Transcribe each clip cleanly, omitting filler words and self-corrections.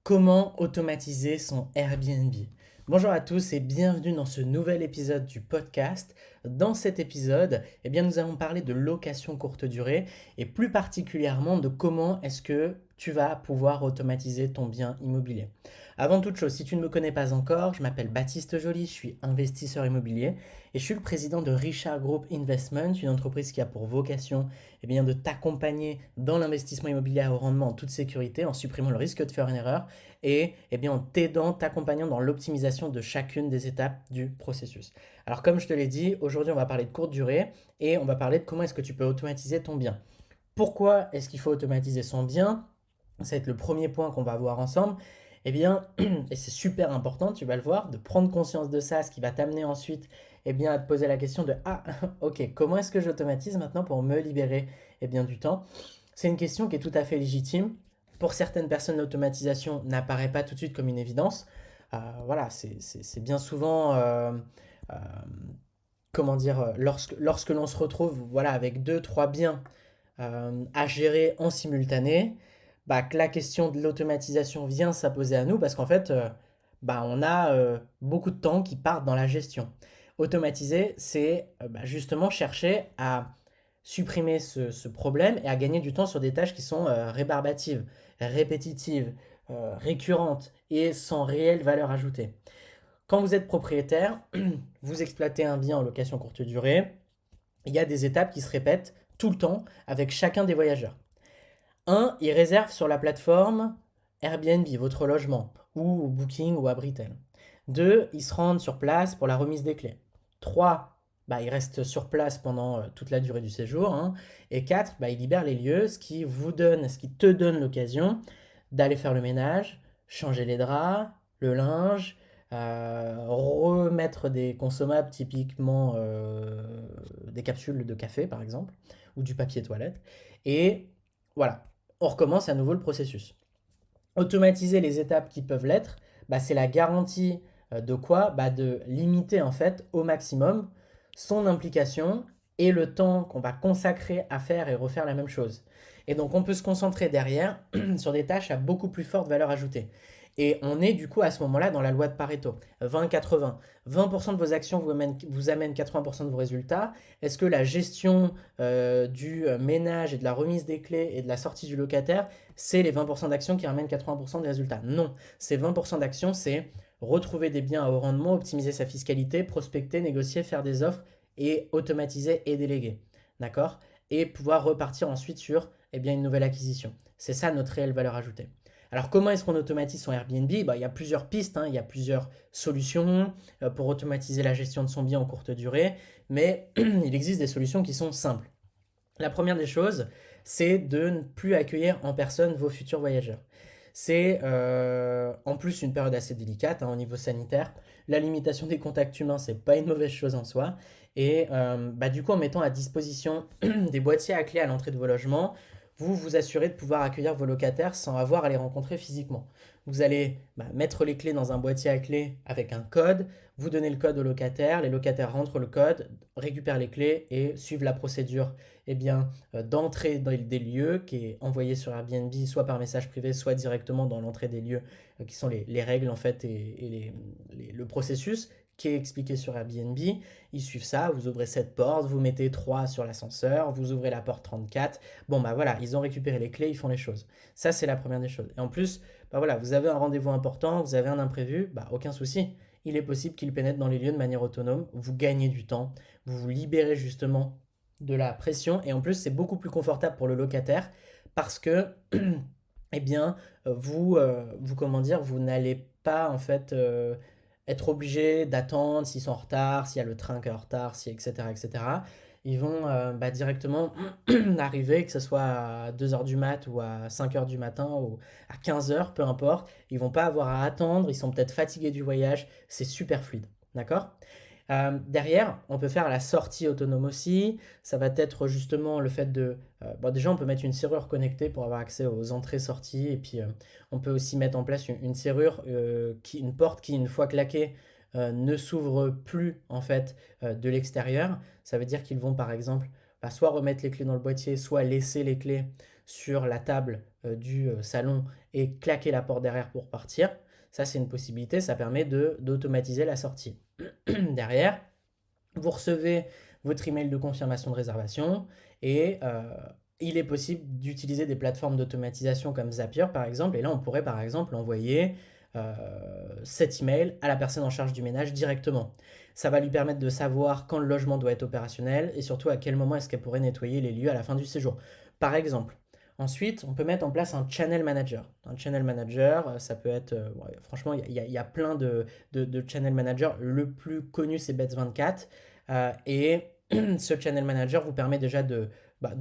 Comment automatiser son Airbnb? Bonjour à tous et bienvenue dans ce nouvel épisode du podcast. Dans cet épisode, nous allons parler de location courte durée et plus particulièrement de comment est-ce que tu vas pouvoir automatiser ton bien immobilier. Avant toute chose, si tu ne me connais pas encore, je m'appelle Baptiste Joly, je suis investisseur immobilier et je suis le président de Richard Group Investment, une entreprise qui a pour vocation de t'accompagner dans l'investissement immobilier à haut rendement en toute sécurité, en supprimant le risque de faire une erreur et en t'aidant, t'accompagnant dans l'optimisation de chacune des étapes du processus. Alors comme je te l'ai dit, aujourd'hui on va parler de courte durée et on va parler de comment est-ce que tu peux automatiser ton bien. Pourquoi est-ce qu'il faut automatiser son bien? Ça va être le premier point qu'on va voir ensemble. Et c'est super important, tu vas le voir, de prendre conscience de ça, ce qui va t'amener ensuite à te poser la question de ah, ok, comment est-ce que j'automatise maintenant pour me libérer du temps? C'est une question qui est tout à fait légitime. Pour certaines personnes, l'automatisation n'apparaît pas tout de suite comme une évidence. Voilà, c'est bien souvent, euh, comment dire, lorsque l'on se retrouve voilà, avec deux, trois biens à gérer en simultané, que la question de l'automatisation vient s'imposer à nous parce qu'en fait, on a beaucoup de temps qui part dans la gestion. Automatiser, c'est justement chercher à supprimer ce problème et à gagner du temps sur des tâches qui sont rébarbatives, répétitives, récurrentes et sans réelle valeur ajoutée. Quand vous êtes propriétaire, vous exploitez un bien en location courte durée, il y a des étapes qui se répètent tout le temps avec chacun des voyageurs. Un, ils réservent sur la plateforme Airbnb, votre logement, ou Booking ou Abritel. Deux, ils se rendent sur place pour la remise des clés. Trois, ils restent sur place pendant toute la durée du séjour, hein. Et quatre, ils libèrent les lieux, ce qui te donne l'occasion d'aller faire le ménage, changer les draps, le linge, remettre des consommables, typiquement des capsules de café par exemple, ou du papier toilette. Et voilà, on recommence à nouveau le processus. Automatiser les étapes qui peuvent l'être, c'est la garantie de quoi? De limiter en fait au maximum son implication et le temps qu'on va consacrer à faire et refaire la même chose. Et donc on peut se concentrer derrière sur des tâches à beaucoup plus forte valeur ajoutée. Et on est du coup à ce moment-là dans la loi de Pareto, 20-80. 20% de vos actions vous amènent 80% de vos résultats. Est-ce que la gestion du ménage et de la remise des clés et de la sortie du locataire, c'est les 20% d'actions qui ramènent 80% des résultats? Non, ces 20% d'actions, c'est retrouver des biens à haut rendement, optimiser sa fiscalité, prospecter, négocier, faire des offres et automatiser et déléguer. D'accord? Et pouvoir repartir ensuite sur une nouvelle acquisition. C'est ça notre réelle valeur ajoutée. Alors comment est-ce qu'on automatise son Airbnb? Il y a plusieurs pistes, hein, il y a plusieurs solutions pour automatiser la gestion de son bien en courte durée, mais il existe des solutions qui sont simples. La première des choses, c'est de ne plus accueillir en personne vos futurs voyageurs. C'est en plus une période assez délicate au niveau sanitaire. La limitation des contacts humains, c'est pas une mauvaise chose en soi. Et du coup, en mettant à disposition des boîtiers à clés à l'entrée de vos logements, vous vous assurez de pouvoir accueillir vos locataires sans avoir à les rencontrer physiquement. Vous allez mettre les clés dans un boîtier à clés avec un code, vous donnez le code aux locataires, les locataires rentrent le code, récupèrent les clés et suivent la procédure d'entrée dans des lieux qui est envoyé sur Airbnb soit par message privé, soit directement dans l'entrée des lieux qui sont les règles en fait le processus qui est expliqué sur Airbnb. Ils suivent ça, vous ouvrez cette porte, vous mettez 3 sur l'ascenseur, vous ouvrez la porte 34. Bon voilà, ils ont récupéré les clés, ils font les choses. Ça c'est la première des choses. Et en plus, voilà, vous avez un rendez-vous important, vous avez un imprévu, aucun souci. Il est possible qu'ils pénètrent dans les lieux de manière autonome, vous gagnez du temps, vous vous libérez justement de la pression et en plus c'est beaucoup plus confortable pour le locataire parce que vous comment dire, vous n'allez pas en fait être obligé d'attendre s'ils sont en retard, s'il y a le train qui est en retard, si, etc., etc. Ils vont directement arriver, que ce soit à 2 heures du mat ou à 5 heures du matin ou à 15 heures, peu importe. Ils vont pas avoir à attendre, ils sont peut-être fatigués du voyage, c'est super fluide. D'accord? Derrière, on peut faire la sortie autonome aussi. Ça va être justement le fait de... déjà, on peut mettre une serrure connectée pour avoir accès aux entrées-sorties. Et puis, on peut aussi mettre en place une serrure, une porte qui, une fois claquée, ne s'ouvre plus en fait de l'extérieur. Ça veut dire qu'ils vont par exemple soit remettre les clés dans le boîtier, soit laisser les clés sur la table du salon et claquer la porte derrière pour partir. Ça, c'est une possibilité, ça permet d'automatiser la sortie. Derrière, vous recevez votre email de confirmation de réservation et il est possible d'utiliser des plateformes d'automatisation comme Zapier par exemple. Et là, on pourrait par exemple envoyer cet email à la personne en charge du ménage directement. Ça va lui permettre de savoir quand le logement doit être opérationnel et surtout à quel moment est-ce qu'elle pourrait nettoyer les lieux à la fin du séjour. Par exemple. Ensuite, on peut mettre en place un channel manager. Un channel manager, ça peut être, ouais, franchement, il y a plein de channel managers. Le plus connu, c'est Bets24. Et ce channel manager vous permet déjà de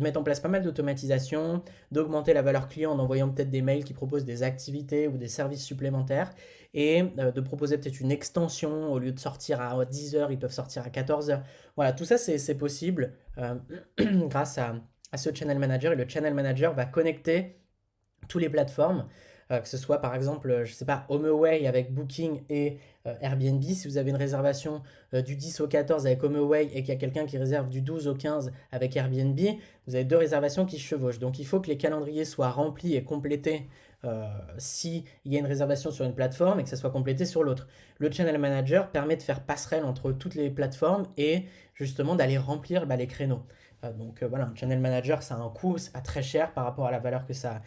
mettre en place pas mal d'automatisation, d'augmenter la valeur client en envoyant peut-être des mails qui proposent des activités ou des services supplémentaires et de proposer peut-être une extension. Au lieu de sortir à 10 heures, ils peuvent sortir à 14 heures. Voilà, tout ça c'est possible grâce à ce channel manager. Et le channel manager va connecter toutes les plateformes, que ce soit par exemple, je sais pas, HomeAway avec Booking et Airbnb. Si vous avez une réservation du 10 au 14 avec HomeAway et qu'il y a quelqu'un qui réserve du 12 au 15 avec Airbnb, vous avez deux réservations qui se chevauchent. Donc il faut que les calendriers soient remplis et complétés s'il y a une réservation sur une plateforme et que ça soit complété sur l'autre. Le Channel Manager permet de faire passerelle entre toutes les plateformes et justement d'aller remplir les créneaux. Donc voilà, un Channel Manager, ça a un coût, c'est pas très cher par rapport à la valeur que ça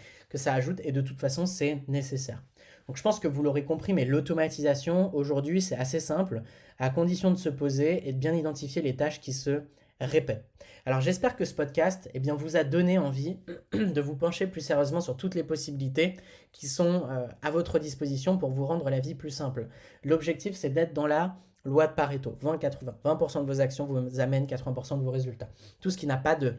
ajoute et de toute façon, c'est nécessaire. Donc je pense que vous l'aurez compris, mais l'automatisation, aujourd'hui, c'est assez simple, à condition de se poser et de bien identifier les tâches qui se répètent. Alors j'espère que ce podcast vous a donné envie de vous pencher plus sérieusement sur toutes les possibilités qui sont à votre disposition pour vous rendre la vie plus simple. L'objectif, c'est d'être dans la loi de Pareto, 20-80. 20% de vos actions vous amènent 80% de vos résultats. Tout ce qui n'a pas de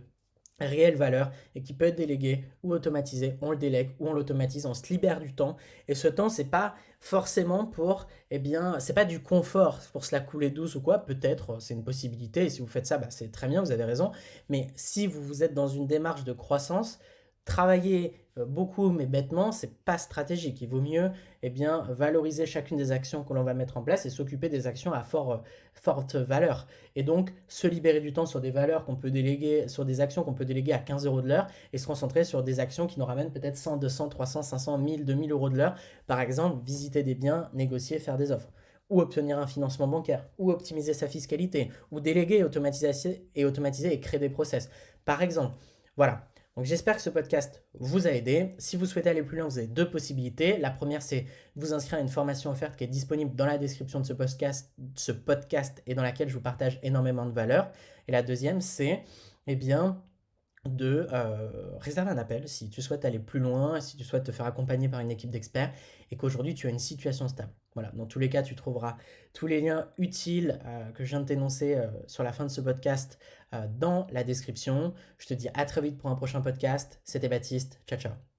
réelle valeur et qui peut être délégué ou automatisé, on le délègue ou on l'automatise, on se libère du temps. Et ce temps, c'est pas forcément pour, c'est pas du confort pour se la couler douce ou quoi. Peut-être, c'est une possibilité. Et si vous faites ça, c'est très bien, vous avez raison. Mais si vous êtes dans une démarche de croissance, travailler beaucoup mais bêtement, c'est pas stratégique. Il vaut mieux valoriser chacune des actions que l'on va mettre en place et s'occuper des actions à forte valeur. Et donc se libérer du temps sur des valeurs qu'on peut déléguer, sur des actions qu'on peut déléguer à 15 euros de l'heure et se concentrer sur des actions qui nous ramènent peut-être 100, 200, 300, 500, 1000, 2000 euros de l'heure. Par exemple, visiter des biens, négocier, faire des offres ou obtenir un financement bancaire, ou optimiser sa fiscalité, ou déléguer, automatiser et créer des process. Par exemple, voilà. Donc j'espère que ce podcast vous a aidé. Si vous souhaitez aller plus loin, vous avez deux possibilités. La première, c'est de vous inscrire à une formation offerte qui est disponible dans la description de ce podcast et dans laquelle je vous partage énormément de valeur. Et la deuxième, c'est de réserver un appel si tu souhaites aller plus loin, si tu souhaites te faire accompagner par une équipe d'experts et qu'aujourd'hui tu as une situation stable. Voilà, dans tous les cas, tu trouveras tous les liens utiles que je viens de t'énoncer sur la fin de ce podcast dans la description. Je te dis à très vite pour un prochain podcast. C'était Baptiste. Ciao, ciao.